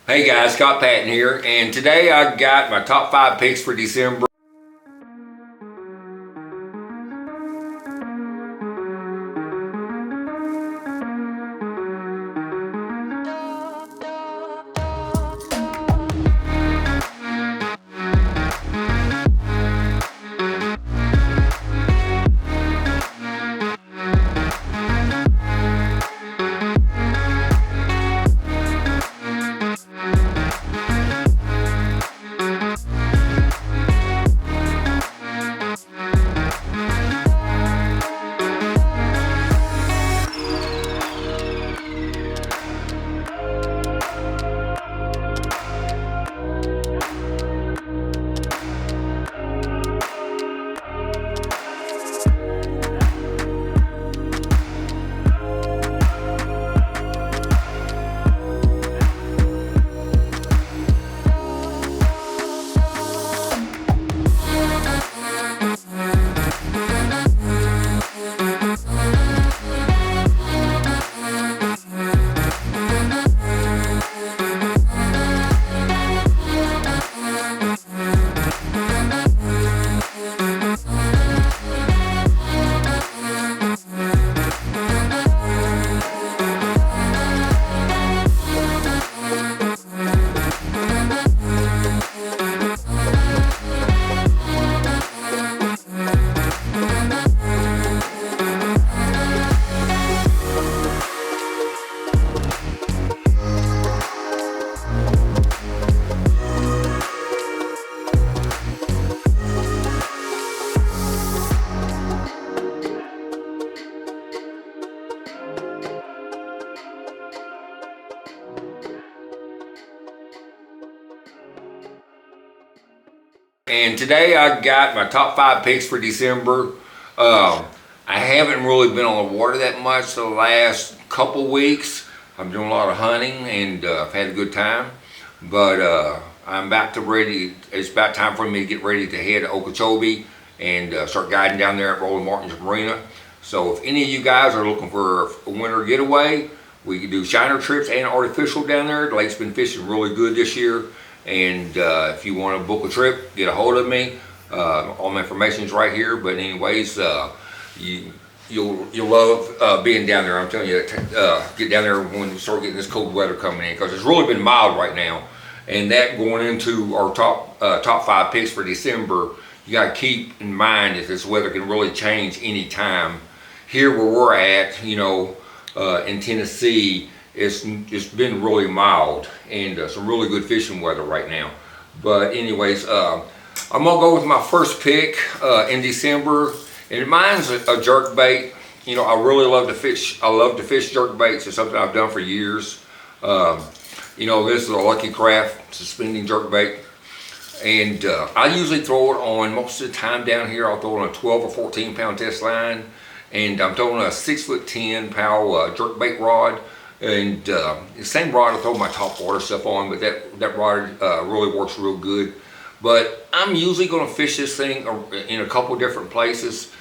Hey guys, Scott Patton here, and today I got my top 5 picks for December. And today I got my top 5 picks for December. I haven't really been on the water that much the last couple weeks. I'm doing a lot of hunting and I've had a good time. But I'm about to ready. It's about time for me to get ready to head to Okeechobee and start guiding down there at Roland Martin's Marina. So if any of you guys are looking for a winter getaway, we can do shiner trips and artificial down there. The lake's been fishing really good this year. And if you want to book a trip, get a hold of me. All my information is right here. But anyways, you'll love being down there. I'm telling you, get down there when you start getting this cold weather coming in, because it's really been mild right now. And that going into our top 5 picks for December, you got to keep in mind that this weather can really change any time. Here where we're at, in Tennessee, it's been really mild and some really good fishing weather right now. But anyways, I'm gonna go with my first pick in December, and mine's a jerkbait. I really love to fish. I love to fish jerkbaits. It's something I've done for years. This is a Lucky Craft suspending jerkbait, and I usually throw it on, most of the time down here, I'll throw it on a 12 or 14 pound test line, and I'm throwing a 6'10" power jerkbait rod. And the same rod I throw my top water stuff on, but that rod really works real good. But I'm usually going to fish this thing in a couple different places.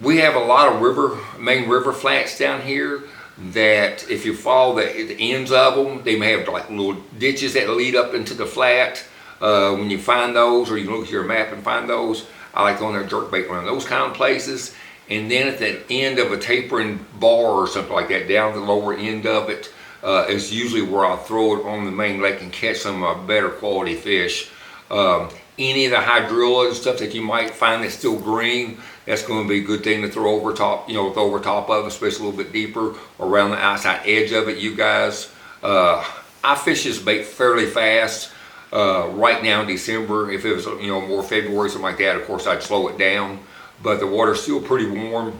We have a lot of main river flats down here that if you follow the ends of them, they may have like little ditches that lead up into the flat. When you find those, or you can look at your map and find those, I like going there jerkbait around those kind of places. And then at the end of a tapering bar or something like that, down the lower end of it, is usually where I'll throw it on the main lake and catch some better quality fish. Any of the hydrilla and stuff that you might find that's still green, that's going to be a good thing to throw over top, throw over top of, especially a little bit deeper around the outside edge of it, you guys. I fish this bait fairly fast. Right now in December, if it was more February, something like that, of course I'd slow it down. But the water's still pretty warm.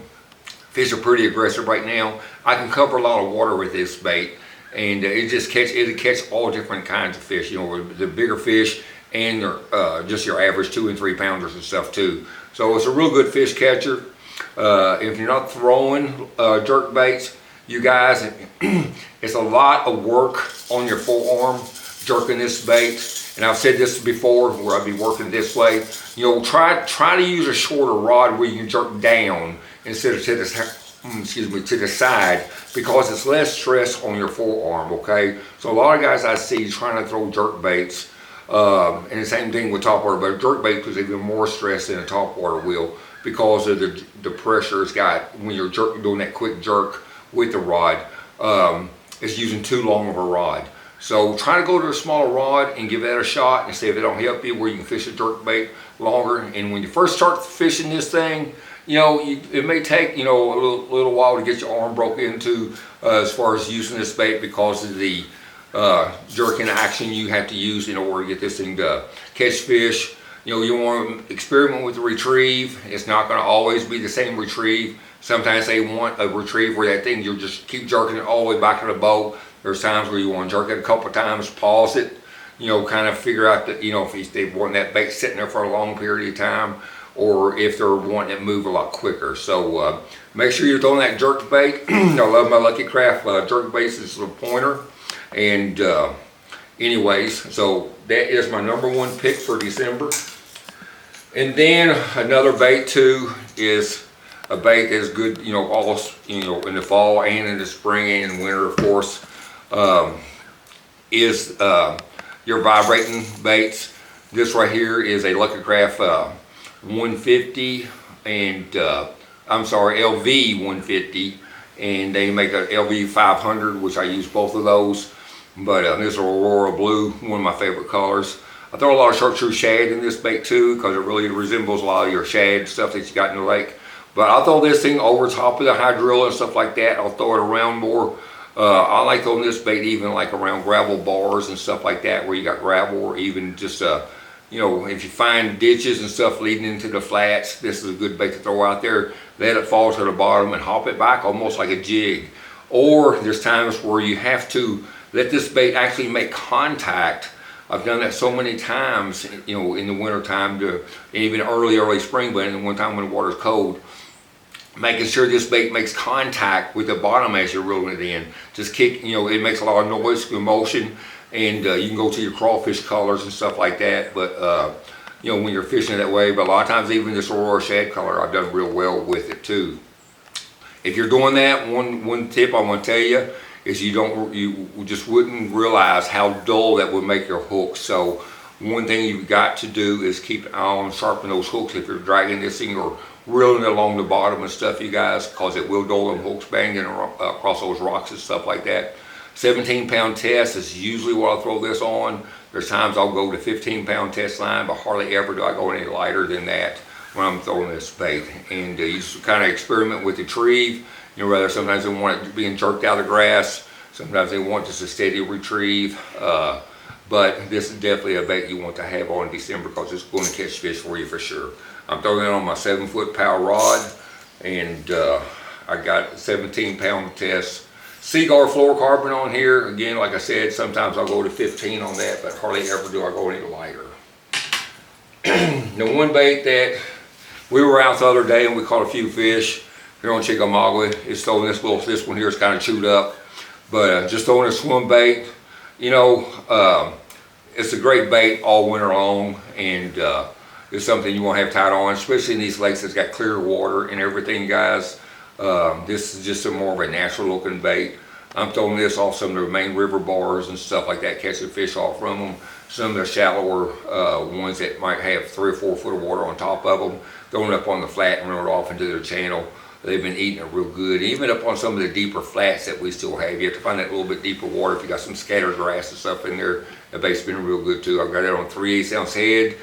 Fish are pretty aggressive right now. I can cover a lot of water with this bait, and it'll catch all different kinds of fish. The bigger fish and just your average 2 and 3 pounders and stuff too. So it's a real good fish catcher. If you're not throwing jerk baits, you guys, it's a lot of work on your forearm jerking this bait. And I've said this before, where I'll be working this way. Try to use a shorter rod where you can jerk down instead of to the side, because it's less stress on your forearm, okay? So a lot of guys I see trying to throw jerk baits, and the same thing with topwater, but a jerk bait puts even more stress than a topwater will, because of the pressure it's got when you're doing that quick jerk with the rod. It's using too long of a rod. So try to go to a smaller rod and give that a shot and see if it don't help you, where you can fish a jerk bait longer. And when you first start fishing this thing, it may take a little while to get your arm broke into as far as using this bait, because of the jerking action you have to use in order to get this thing to catch fish. You want to experiment with the retrieve. It's not going to always be the same retrieve. Sometimes they want a retrieve where that thing, you'll just keep jerking it all the way back to the boat. There's times where you want to jerk it a couple of times, pause it, kind of figure out that, if they want that bait sitting there for a long period of time, or if they're wanting it to move a lot quicker. So make sure you're throwing that jerk bait. I love my Lucky Craft jerk bait. This is a pointer. And anyways, so that is my #1 pick for December. And then another bait too is a bait that's good, all in the fall and in the spring and in winter, of course, is your vibrating baits. This right here is a Lucky Craft 150 and LV 150, and they make an LV 500, which I use both of those. But this is Aurora Blue, one of my favorite colors. I throw a lot of chartreuse shad in this bait too, because it really resembles a lot of your shad stuff that you got in the lake. But I'll throw this thing over top of the hydrilla and stuff like that. I'll throw it around more. I like throwing this bait even like around gravel bars and stuff like that, where you got gravel, or even just if you find ditches and stuff leading into the flats, this is a good bait to throw out there. Let it fall to the bottom and hop it back almost like a jig. Or there's times where you have to let this bait actually make contact. I've done that so many times, in the winter time, even early spring, but in the one time when the water's cold, making sure this bait makes contact with the bottom as you're reeling it in. Just kick, it makes a lot of noise, motion, and you can go to your crawfish colors and stuff like that. But when you're fishing that way, but a lot of times even this Aurora shad color, I've done real well with it too. If you're doing that, one tip I'm going to tell you is you just wouldn't realize how dull that would make your hooks. So one thing you've got to do is keep an eye on sharpening those hooks if you're dragging this thing or reeling it along the bottom and stuff, you guys, because it will dull them hooks banging across those rocks and stuff like that. 17-pound test is usually what I'll throw this on. There's times I'll go to 15-pound test line, but hardly ever do I go any lighter than that when I'm throwing this bait. And you just kind of experiment with the retrieve. Rather sometimes they want it being jerked out of the grass. Sometimes they want just a steady retrieve. But this is definitely a bait you want to have on in December, because it's going to catch fish for you for sure. I'm throwing it on my 7-foot power rod, and I got 17-pound test. Seaguar fluorocarbon on here. Again, like I said, sometimes I'll go to 15 on that, but hardly ever do I go any lighter. The one bait that we were out the other day and we caught a few fish here on Chickamauga is throwing this one here is kind of chewed up, but just throwing a swim bait. It's a great bait all winter long, and it's something you want to have tied on, especially in these lakes that's got clear water and everything, guys. This is just more of a natural looking bait. I'm throwing this off some of the main river bars and stuff like that, catching fish off from them. Some of the shallower ones that might have 3 or 4 foot of water on top of them, throwing it up on the flat and running it off into their channel. They've been eating it real good. Even up on some of the deeper flats that we still have, you have to find that little bit deeper water. If you got some scattered grass and stuff in there, the bait's been real good too. I've got it on 3/8 ounce head.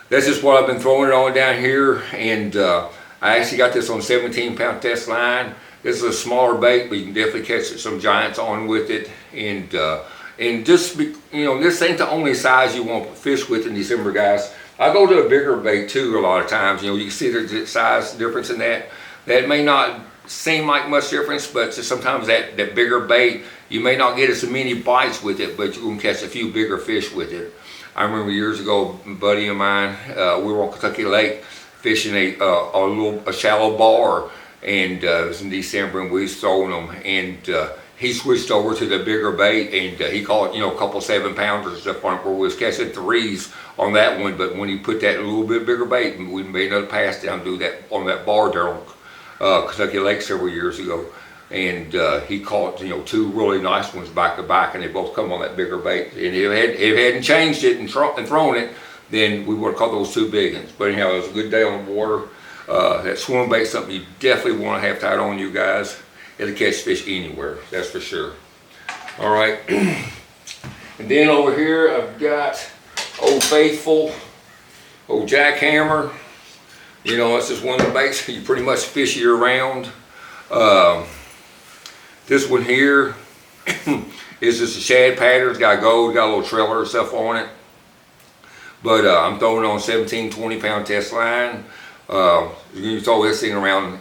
That's just what I've been throwing it on down here, and I actually got this on 17-pound test line. This is a smaller bait, but you can definitely catch some giants on with it. And just this ain't the only size you want to fish with in December, guys. I go to a bigger bait too a lot of times. You can see there's a size difference in that. That may not seem like much difference, but sometimes that bigger bait, you may not get as many bites with it, but you can catch a few bigger fish with it. I remember years ago, a buddy of mine, we were on Kentucky Lake fishing a shallow bar, and it was in December, and we was throwing them, and he switched over to the bigger bait, and he caught a couple 7-pounders and stuff on it, where we was catching 3s on that one. But when he put that little bit bigger bait, we made another pass down through that on that bar there Kentucky Lake several years ago, and he caught two really nice ones back to back, and they both come on that bigger bait. And if it hadn't changed it and thrown it, then we would have caught those two big ones. But anyhow, it was a good day on the water. That swim bait is something you definitely want to have tied on, you guys. It'll catch fish anywhere, that's for sure. All right, and then over here I've got Old Faithful, old jackhammer. It's just one of the baits you pretty much fish year round. This one here is just a shad pattern. It's got gold, got a little trailer and stuff on it. But I'm throwing it on 17, 20-pound test line. You throw this thing around,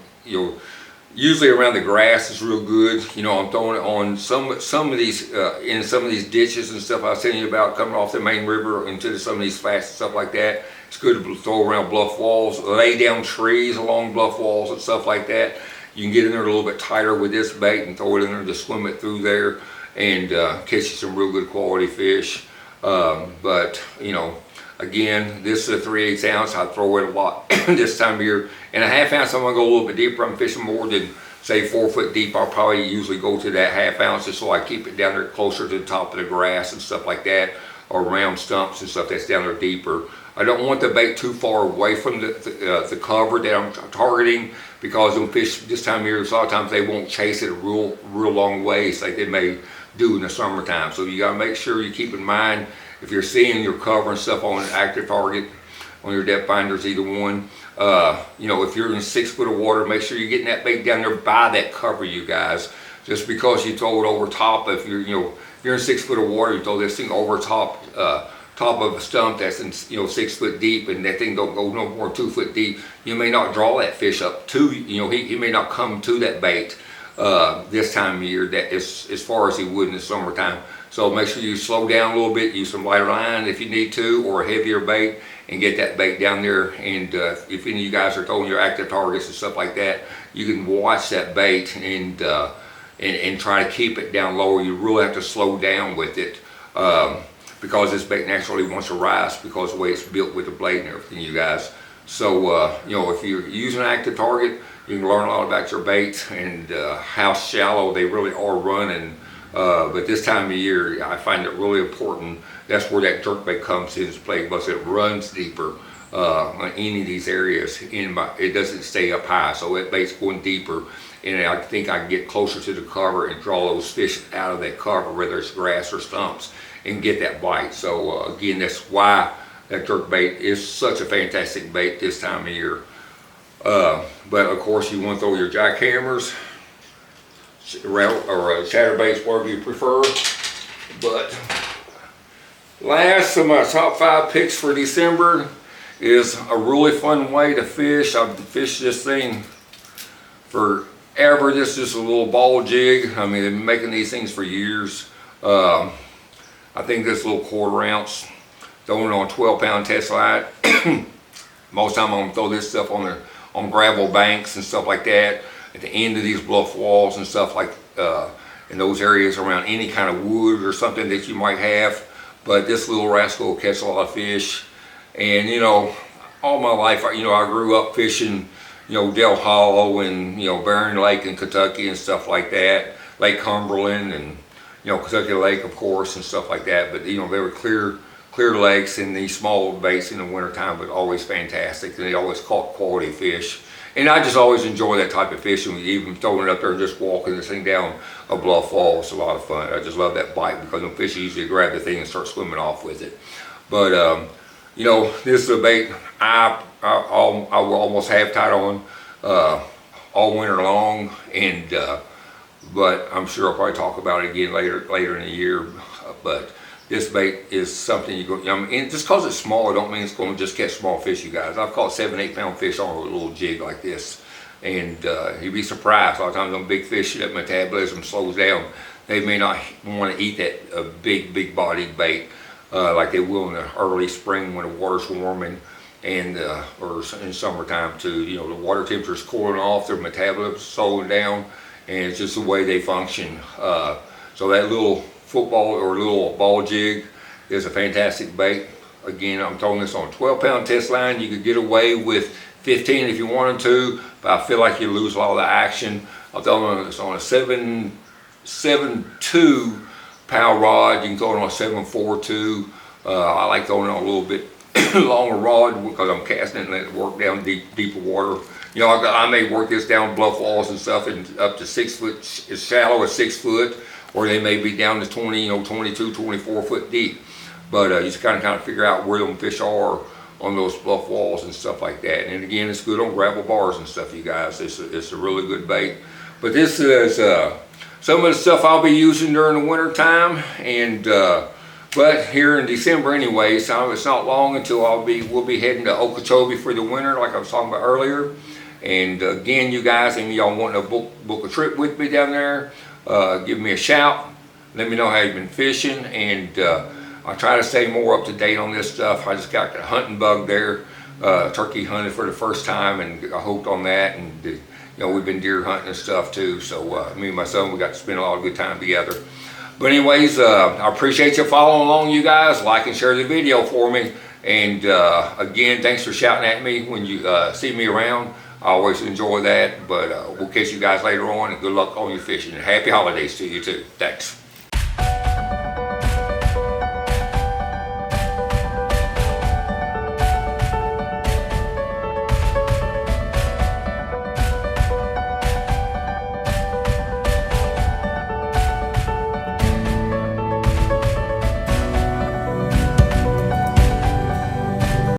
usually around the grass is real good. I'm throwing it on some of these in some of these ditches and stuff I was telling you about, coming off the main river into some of these flats and stuff like that. It's good to throw around bluff walls, lay down trees along bluff walls and stuff like that. You can get in there a little bit tighter with this bait and throw it in there, just swim it through there and catch you some real good quality fish. But again, this is a 3/8 ounce. I throw it a lot this time of year. And a 1/2 ounce, I'm gonna go a little bit deeper. I'm fishing more than say 4 foot deep. I'll probably usually go to that 1/2 ounce just so I keep it down there closer to the top of the grass and stuff like that, or around stumps and stuff that's down there deeper. I don't want the bait too far away from the cover that I'm targeting, because them fish this time of year, a lot of times they won't chase it a real long ways like they may do in the summertime. So you gotta make sure you keep in mind, if you're seeing your cover and stuff on an active target, on your depth finders, either one, if you're in 6 foot of water, make sure you're getting that bait down there by that cover, you guys. Just because you throw it over top, if you're in 6 foot of water, you throw this thing over top of a stump that's in 6 foot deep, and that thing don't go no more than 2 foot deep, you may not draw that fish up to, he may not come to that bait this time of year that as far as he would in the summertime. So make sure you slow down a little bit, use some lighter line if you need to, or a heavier bait, and get that bait down there. And if any of you guys are throwing your active targets and stuff like that, you can watch that bait and try to keep it down lower. You really have to slow down with it, because this bait naturally wants to rise because of the way it's built with the blade and everything, you guys. So if you're using an active target, you can learn a lot about your baits and how shallow they really are running. But this time of year, I find it really important. That's where that jerkbait comes into play, because it runs deeper on any of these areas. It doesn't stay up high, so that bait's going deeper, and I think I can get closer to the cover and draw those fish out of that cover, whether it's grass or stumps, and get that bite. So again, that's why that jerkbait is such a fantastic bait this time of year. But of course, you want to throw your jackhammers or chatterbaits, whatever you prefer. But last of my top 5 picks for December is a really fun way to fish. I've fished this thing forever. This is just a little ball jig. I mean, they've been making these things for years. I think this little 1/4 ounce, throwing it on 12-pound test line. Most of the time I'm gonna throw this stuff on gravel banks and stuff like that, at the end of these bluff walls and stuff like in those areas around any kind of wood or something that you might have. But this little rascal will catch a lot of fish. And all my life, I grew up fishing, Del Hollow and Barron Lake in Kentucky and stuff like that, Lake Cumberland and Kentucky Lake, of course, and stuff like that. But they were clear lakes, and these small baits in the wintertime, but always fantastic, and they always caught quality fish. And I just always enjoy that type of fishing, even throwing it up there and just walking this thing down a bluff wall. It's a lot of fun. I just love that bite, because them fish usually grab the thing and start swimming off with it. But this is a bait I will almost have tied on all winter long, and but I'm sure I'll probably talk about it again later in the year. But this bait is something and just because it's small, it don't mean it's going to just catch small fish, you guys. I've caught 7-8 pound fish on a little jig like this, and you'd be surprised. A lot of times on big fish, that metabolism slows down. They may not want to eat that big bodied bait like they will in the early spring when the water's warming, and or in summertime too. The water temperature is cooling off, their metabolism slowing down, and it's just the way they function. So that little football or little ball jig is a fantastic bait. Again, I'm throwing this on a 12-pound test line. You could get away with 15 if you wanted to, but I feel like you lose a lot of the action. I'll throw it on a 7.2 pound rod. You can throw it on a 7.42. I like throwing it on a little bit longer rod because I'm casting it and letting it work down deeper water. You know, I may work this down bluff walls and stuff and up to 6 foot, as shallow as 6 foot, or they may be down to 20, you know, 22, 24 foot deep. But you just kind of figure out where them fish are on those bluff walls and stuff like that. And again, it's good on gravel bars and stuff, you guys. It's a really good bait. But this is some of the stuff I'll be using during the winter time, and but here in December anyway, so it's not long until we'll be heading to Okeechobee for the winter, like I was talking about earlier. And again, you guys, and y'all want to book a trip with me down there, give me a shout. Let me know how you've been fishing, and I try to stay more up to date on this stuff. I just got the hunting bug there, turkey hunted for the first time, and I hooked on that. And you know, we've been deer hunting and stuff too. So me and my son, we got to spend a lot of good time together. But anyways, I appreciate you following along, you guys. Like and share the video for me. And again, thanks for shouting at me when you see me around. I always enjoy that. But we'll catch you guys later on, and good luck on your fishing. And happy holidays to you too. Thanks.